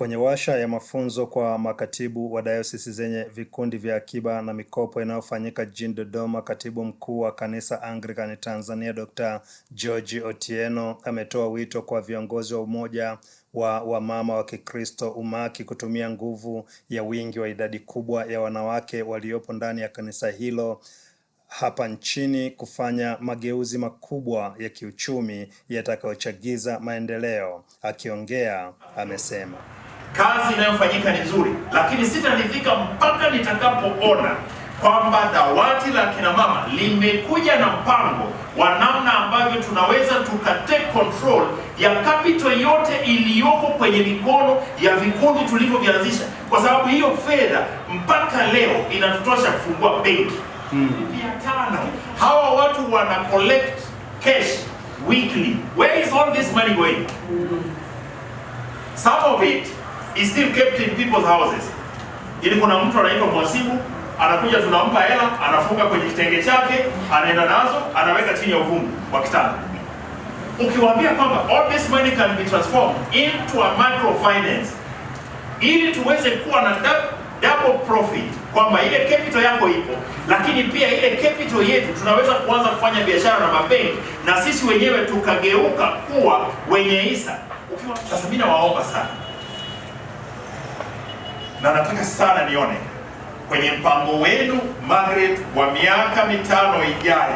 Kwenye washa ya mafunzo kwa makatibu wa dayosisi zenye vikundi vya akiba na mikopo inayofanyika jijini Dodoma, katibu mkuu wa kanisa Anglican Tanzania Dr. George Otieno ametoa wito kwa viongozi wa umoja wa wamama wa Kikristo umaki kutumia nguvu ya wingi wa idadi kubwa ya wanawake waliopo ndani ya kanisa hilo hapa nchini kufanya mageuzi makubwa ya kiuchumi yatakayochagiza maendeleo. Akiongea amesema kazi inayofanyika ni nzuri, lakini sitaridhika mpaka nitakapoona kwamba dawati la kina mama limekuja na mpango wa namna ambavyo tunaweza tukatake control ya capital yote iliyoko kwenye mikono ya vikundi tulivyovianzisha, kwa sababu hiyo fedha mpaka leo inatutosha kufungua benki. Hawa watu wana collect cash weekly. Where is all this money going? Some of it is still kept in people's houses. Ili kuna mtu anaitwa mwasibu, anakuja tunampa hela, anafunga kwenye kitenge chake, anaenda nazo, anaweka chini ya uvungu wa kitanda. Ukiwaambia kwamba all this money can be transformed into a microfinance, ili tuweze kuwa na double profit, kwamba ile capital yako ipo, lakini pia ile capital yetu tunaweza kuanza kufanya biashara na mabenki na sisi wenyewe tukageuka kuwa wenye hisa. Sasa mimi nawaomba sana, na nataka sana nione kwenye mpango wenu Margaret wa miaka 5 ijayo,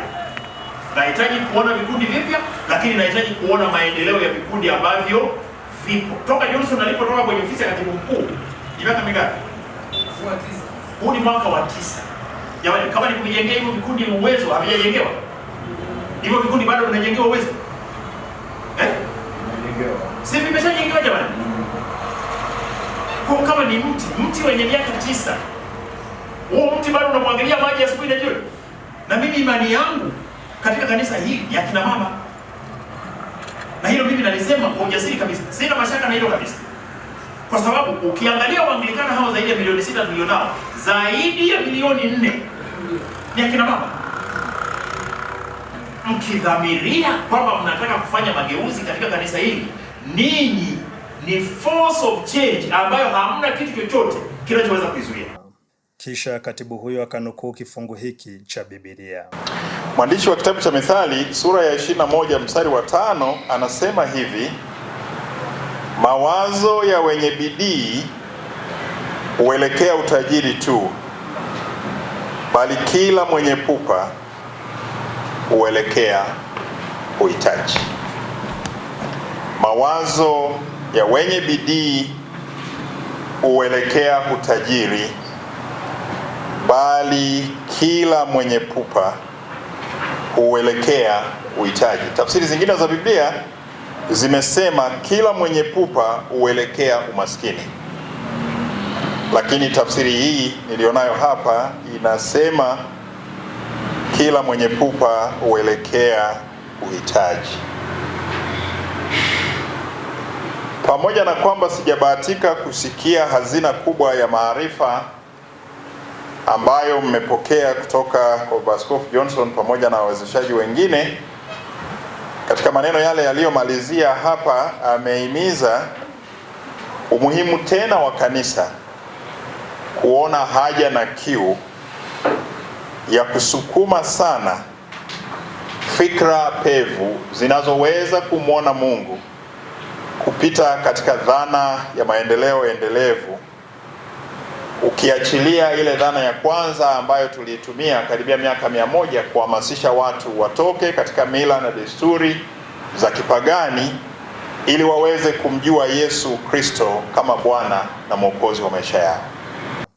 nahitaji kuona vikundi vipya, lakini nahitaji kuona maendeleo ya vikundi ambavyo vipo. Toka Johnson alipotoka kwenye ofisi ya katibu mkuu, miaka mingapi? Huu ni mwaka wa 9. Jamani, kama ni kujengea hivyo vikundi uwezo, havijajengewa. Hivyo vikundi bado vinajengewa uwezo. Si vimeshajengewa jamani? Kwa kama ni mti wenye miaka 9, huo mti bado unamwagilia maji asubuhi na jioni. Na mimi imani yangu katika kanisa hili ya kina mama, na hilo mimi nalisema kwa ujasiri kabisa, sina mashaka na hilo kabisa. Kwa sababu ukiangalia Waanglikana hao zaidi ya milioni 6 tulionao, zaidi ya milioni 4 ni akina mama. Mkidhamiria kwamba mnataka kufanya mageuzi katika kanisa hili, ninyi ni force of change ambayo hamna kitu chochote kinachoweza kuizuia. Kisha katibu huyo akanukuu kifungu hiki cha Biblia. Mwandishi wa kitabu cha Mithali sura ya 21 mstari wa 5 anasema hivi: mawazo ya wenye bidii huelekea utajiri tu, bali kila mwenye pupa huelekea uhitaji. Mawazo ya wenye bidii huelekea utajiri, bali kila mwenye pupa huelekea uhitaji. Tafsiri zingine za Biblia zimesema kila mwenye pupa huelekea umaskini, lakini tafsiri hii nilionayo hapa inasema kila mwenye pupa huelekea uhitaji. Pamoja na kwamba sijabahatika kusikia hazina kubwa ya maarifa ambayo mmepokea kutoka kwa Askofu Johnson pamoja na wawezeshaji wengine, katika maneno yale yaliyomalizia hapa amehimiza umuhimu tena wa kanisa kuona haja na kiu ya kusukuma sana fikra pevu zinazoweza kumwona Mungu kupita katika dhana ya maendeleo endelevu, ukiachilia ile dhana ya kwanza ambayo tuliitumia karibia miaka 100 kuhamasisha watu watoke katika mila na desturi za kipagani ili waweze kumjua Yesu Kristo kama Bwana na Mwokozi wa maisha yao.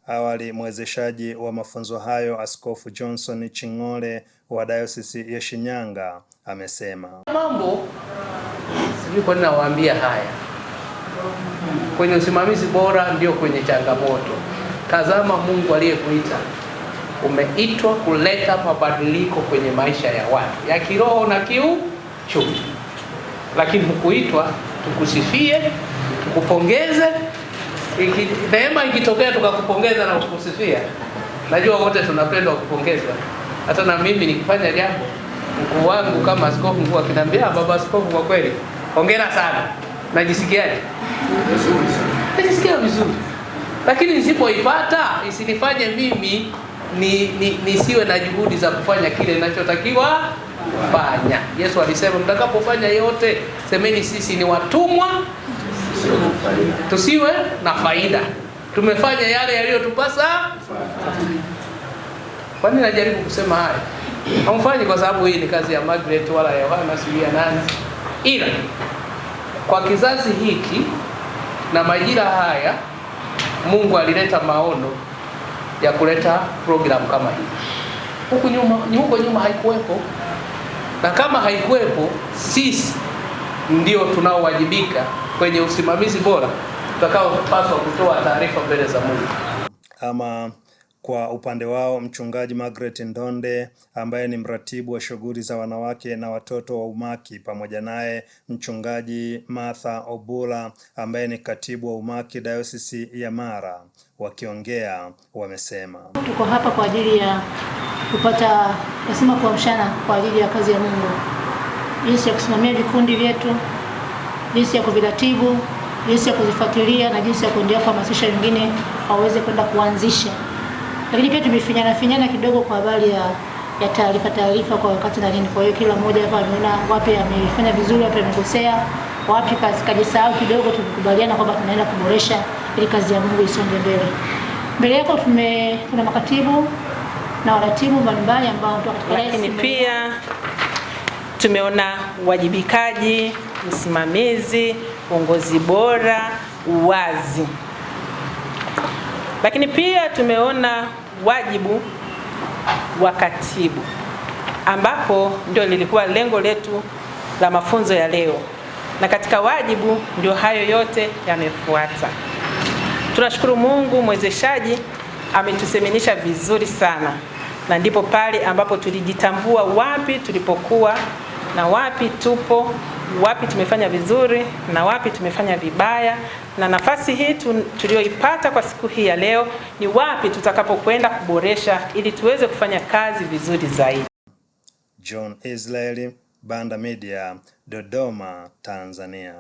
Awali mwezeshaji wa mafunzo hayo Askofu Johnson Ching'ole wa Dayosisi ya Shinyanga amesema mambo sijui kwa nini nawaambia haya. Kwenye usimamizi bora ndio kwenye changamoto. Tazama Mungu aliyekuita. Umeitwa kuleta mabadiliko kwenye maisha ya watu, ya kiroho na kiuchumi. Lakini hukuitwa tukusifie, tukupongeze. Neema ikitokea tukakupongeza na kukusifia, najua wote tunapenda kupongezwa. Hata na mimi nikifanya jambo, mkuu wangu kama askofu mkuu akiniambia baba askofu, kwa kweli hongera sana, najisikiaje? najisikia vizuri, lakini nisipoipata isinifanye mimi nisiwe na juhudi za kufanya kile ninachotakiwa kufanya. Yesu alisema mtakapofanya yote semeni sisi ni watumwa, tusiwe na faida. Tumefanya yale yaliyotupasa. Kwa nini najaribu kusema haya? Hamfanyi kwa sababu hii ni kazi ya Margaret wala ya Yohana sijui ya nani. Ila kwa kizazi hiki na majira haya Mungu alileta maono ya kuleta program kama hii. Huko nyuma haikuwepo. Na kama haikuwepo, sisi ndio tunaowajibika kwenye usimamizi bora tutakaopaswa kutoa taarifa mbele za Mungu. Ama kwa upande wao mchungaji Margaret Ndonde ambaye ni mratibu wa shughuli za wanawake na watoto wa umaki, pamoja naye mchungaji Martha Obula ambaye ni katibu wa umaki Dayosisi ya Mara, wakiongea wamesema, tuko hapa kwa ajili ya kupata kuamshana kwa ajili ya kazi ya Mungu, jinsi ya kusimamia vikundi vyetu, jinsi ya kuviratibu, jinsi ya kuzifuatilia na jinsi ya kuendelea kuhamasisha wengine waweze kwenda kuanzisha. Lakini pia tumefinyana kidogo kwa habari ya taarifa kwa wakati na nini. Kwa hiyo kila mmoja hapa ameona wapi amefanya vizuri, wapi amekosea, wapi kajisahau kidogo. Tumekubaliana kwamba tunaenda kuboresha ili kazi ya Mungu isonge mbele. Mbele yako kuna makatibu na waratibu mbalimbali ambao wanatoka katika, lakini pia tumeona uwajibikaji, usimamizi, uongozi bora, uwazi. Lakini pia tumeona wajibu wa katibu, ambapo ndio lilikuwa lengo letu la mafunzo ya leo. Na katika wajibu ndio hayo yote yamefuata. Tunashukuru Mungu mwezeshaji ametuseminisha vizuri sana. Na ndipo pale ambapo tulijitambua wapi tulipokuwa na wapi tupo, wapi tumefanya vizuri na wapi tumefanya vibaya, na nafasi hii tulioipata kwa siku hii ya leo ni wapi tutakapokwenda kuboresha ili tuweze kufanya kazi vizuri zaidi. John Israeli, Banda Media, Dodoma, Tanzania.